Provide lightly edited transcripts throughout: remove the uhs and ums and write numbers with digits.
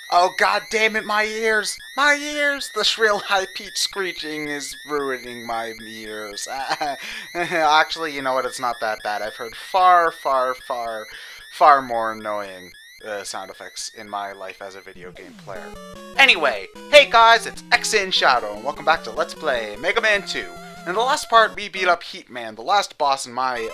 Oh god damn it, my ears! My ears! The shrill high-pitched screeching is ruining my ears. Actually, you know what? It's not that bad. I've heard far more annoying sound effects in my life as a video game player. Anyway, hey guys, it's ExandShadow, and welcome back to Let's Play Mega Man 2. In the last part, we beat up Heatman, the last boss in my,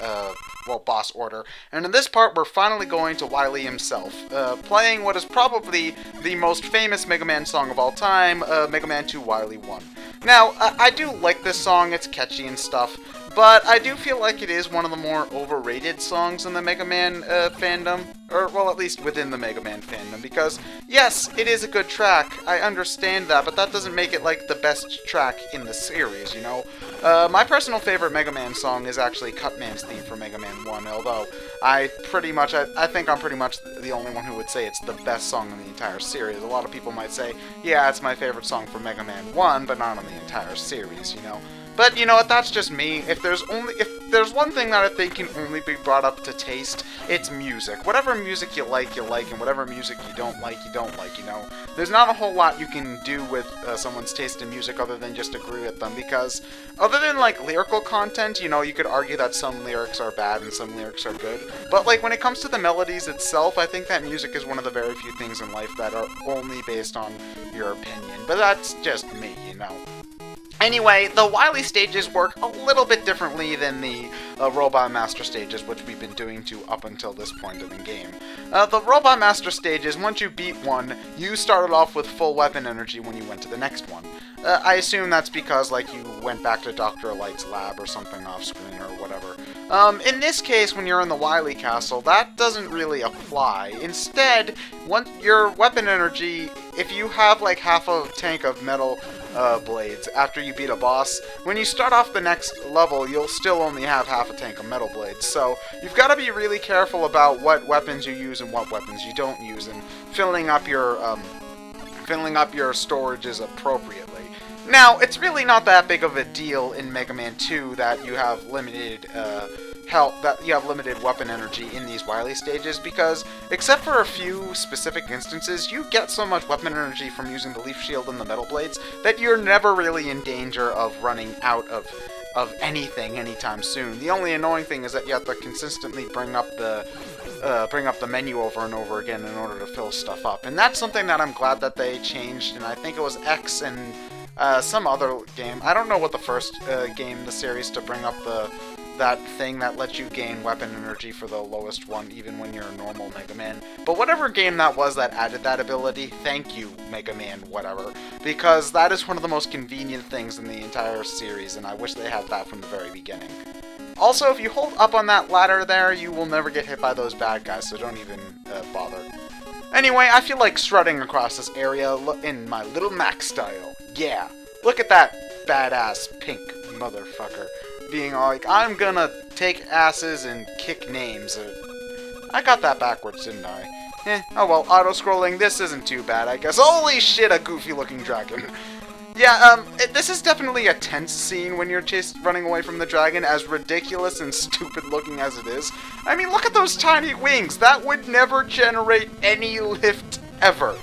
boss order. And in this part, we're finally going to Wily himself, playing what is probably the most famous Mega Man song of all time, Mega Man 2 Wily 1. Now, I do like this song, it's catchy and stuff, but I do feel like it is one of the more overrated songs in the Mega Man fandom, or, well, at least within the Mega Man fandom, because, yes, it is a good track, I understand that, but that doesn't make it, like, the best track in the series, you know? My personal favorite Mega Man song is actually Cutman's theme for Mega Man 1, although I think I'm pretty much the only one who would say it's the best song in the entire series. A lot of people might say, yeah, it's my favorite song from Mega Man 1, but not in the entire series, you know? But you know what, that's just me. If there's one thing that I think can only be brought up to taste, it's music. Whatever music you like, and whatever music you don't like, you know. There's not a whole lot you can do with someone's taste in music other than just agree with them, because other than, like, lyrical content, you know, you could argue that some lyrics are bad and some lyrics are good. But, like, when it comes to the melodies itself, I think that music is one of the very few things in life that are only based on your opinion. But that's just me, you know. Anyway, the Wily stages work a little bit differently than the Robot Master stages, which we've been doing to up until this point in the game. The Robot Master stages, once you beat one, you started off with full weapon energy when you went to the next one. I assume that's because, like, you went back to Dr. Light's lab or something off-screen or whatever. In this case, when you're in the Wily Castle, that doesn't really apply. Instead, once your weapon energy, if you have, like, half a tank of metal blades after you beat a boss, when you start off the next level, you'll still only have half a tank of metal blades. So you've got to be really careful about what weapons you use and what weapons you don't use, and filling up your storages appropriately. Now, it's really not that big of a deal in Mega Man 2 that you have limited limited weapon energy in these Wily stages, because except for a few specific instances, you get so much weapon energy from using the Leaf Shield and the Metal Blades that you're never really in danger of running out of anything anytime soon. The only annoying thing is that you have to consistently bring up the menu over and over again in order to fill stuff up, and that's something that I'm glad that they changed. And I think it was X and some other game. I don't know what the first game in the series to bring up that thing that lets you gain weapon energy for the lowest one, even when you're a normal Mega Man. But whatever game that was that added that ability, thank you, Mega Man whatever, because that is one of the most convenient things in the entire series, and I wish they had that from the very beginning. Also, if you hold up on that ladder there, you will never get hit by those bad guys, so don't even bother. Anyway, I feel like strutting across this area in my Little Mac style. Yeah, look at that badass pink motherfucker being all like, I'm gonna take asses and kick names. I got that backwards, didn't I? Oh well, auto-scrolling, this isn't too bad, I guess. Holy shit, a goofy-looking dragon. Yeah, this is definitely a tense scene when you're running away from the dragon, as ridiculous and stupid-looking as it is. I mean, look at those tiny wings! That would never generate any lift ever.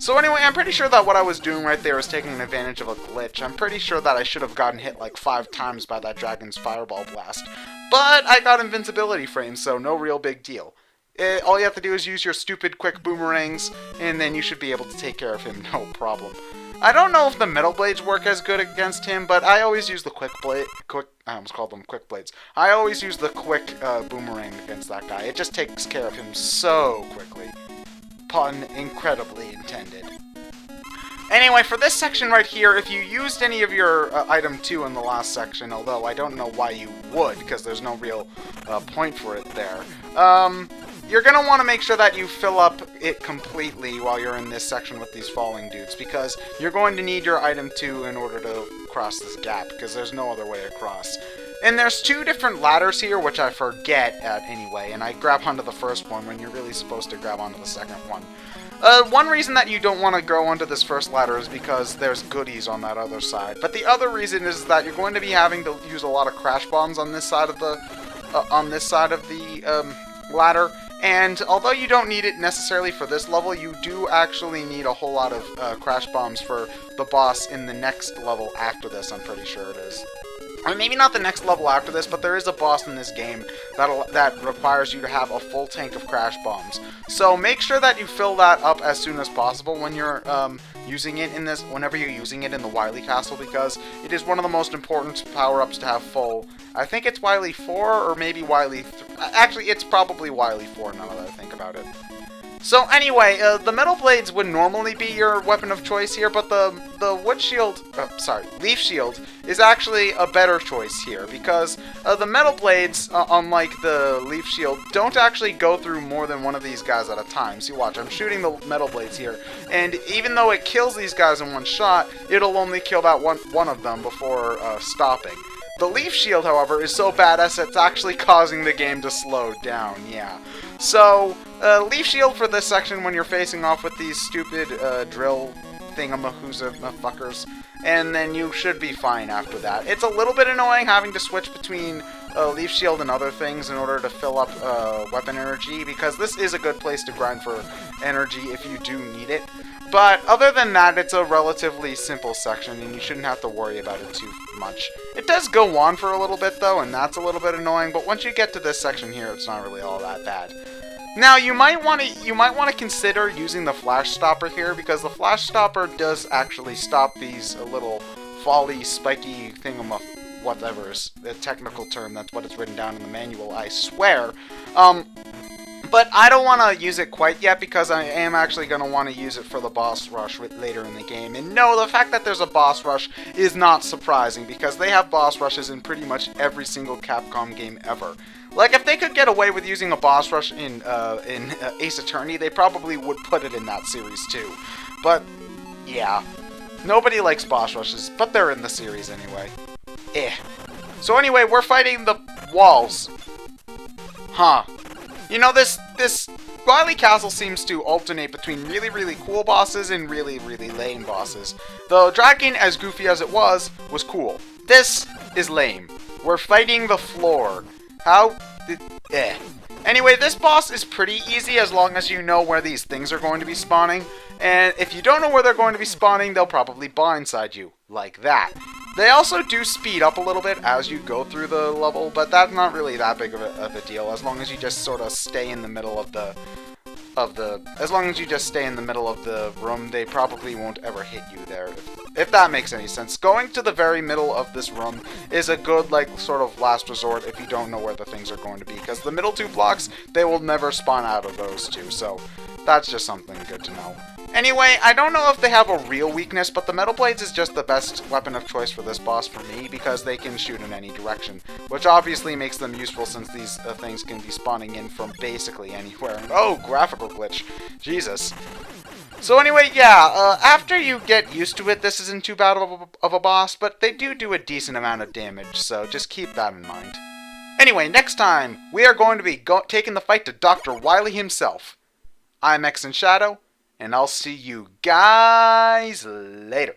So anyway, I'm pretty sure that what I was doing right there was taking advantage of a glitch. I'm pretty sure that I should have gotten hit like 5 times by that dragon's fireball blast. But I got invincibility frames, so no real big deal. All you have to do is use your stupid quick boomerangs, and then you should be able to take care of him, no problem. I don't know if the metal blades work as good against him, but I always use the I almost called them quick blades. I always use the quick boomerang against that guy. It just takes care of him so quickly. Pun incredibly intended. Anyway, for this section right here, if you used any of your item 2 in the last section, although I don't know why you would, because there's no real point for it there, you're going to want to make sure that you fill up it completely while you're in this section with these falling dudes, because you're going to need your item 2 in order to cross this gap, because there's no other way across. And there's 2 different ladders here, which I forget at anyway, and I grab onto the first one when you're really supposed to grab onto the second one. One reason that you don't want to go onto this first ladder is because there's goodies on that other side. But the other reason is that you're going to be having to use a lot of crash bombs on this side of the ladder, And although you don't need it necessarily for this level, you do actually need a whole lot of crash bombs for the boss in the next level after this, I'm pretty sure it is. Or maybe not the next level after this, but there is a boss in this game that requires you to have a full tank of crash bombs. So make sure that you fill that up as soon as possible when you're using it in this, whenever you're using it in the Wily Castle, because it is one of the most important power-ups to have full. I think it's Wily 4 or maybe Wily 3. Actually, it's probably Wily 4 now that I think about it. So anyway, the metal blades would normally be your weapon of choice here, but the wood shield, leaf shield is actually a better choice here because the metal blades, unlike the leaf shield, don't actually go through more than one of these guys at a time. See, watch, I'm shooting the metal blades here, and even though it kills these guys in one shot, it'll only kill that one of them before stopping. The leaf shield, however, is so badass it's actually causing the game to slow down, yeah. So, leaf shield for this section when you're facing off with these stupid drill thingamahooza-fuckers, and then you should be fine after that. It's a little bit annoying having to switch between leaf shield and other things in order to fill up weapon energy, because this is a good place to grind for energy if you do need it. But other than that, it's a relatively simple section, and you shouldn't have to worry about it too much. It does go on for a little bit, though, and that's a little bit annoying, but once you get to this section here, it's not really all that bad. Now, you might want to consider using the flash stopper here, because the flash stopper does actually stop these little folly, spiky whatever is the technical term. That's what it's written down in the manual, I swear. But I don't want to use it quite yet because I am actually going to want to use it for the boss rush later in the game. And no, the fact that there's a boss rush is not surprising because they have boss rushes in pretty much every single Capcom game ever. Like, if they could get away with using a boss rush in Ace Attorney, they probably would put it in that series too. But, yeah. Nobody likes boss rushes, but they're in the series anyway. So anyway, we're fighting the walls. Huh. You know, this Wily Castle seems to alternate between really, really cool bosses and really, really lame bosses. The dragon, as goofy as it was cool. This is lame. We're fighting the floor. Anyway, this boss is pretty easy as long as you know where these things are going to be spawning. And if you don't know where they're going to be spawning, they'll probably blindside you. Like that. They also do speed up a little bit as you go through the level, but that's not really that big of a deal, as long as you just sort of stay in the middle of the room, they probably won't ever hit you there, if that makes any sense. Going to the very middle of this room is a good, like, sort of last resort if you don't know where the things are going to be, because the middle two blocks, they will never spawn out of those two, so that's just something good to know. Anyway, I don't know if they have a real weakness, but the Metal Blades is just the best weapon of choice for this boss for me, because they can shoot in any direction, which obviously makes them useful since these things can be spawning in from basically anywhere. Oh, graphical glitch. Jesus. So anyway, yeah, after you get used to it, this isn't too bad of a boss, but they do a decent amount of damage, so just keep that in mind. Anyway, next time, we are going to be taking the fight to Dr. Wily himself. I'm ExandShadow, and I'll see you guys later.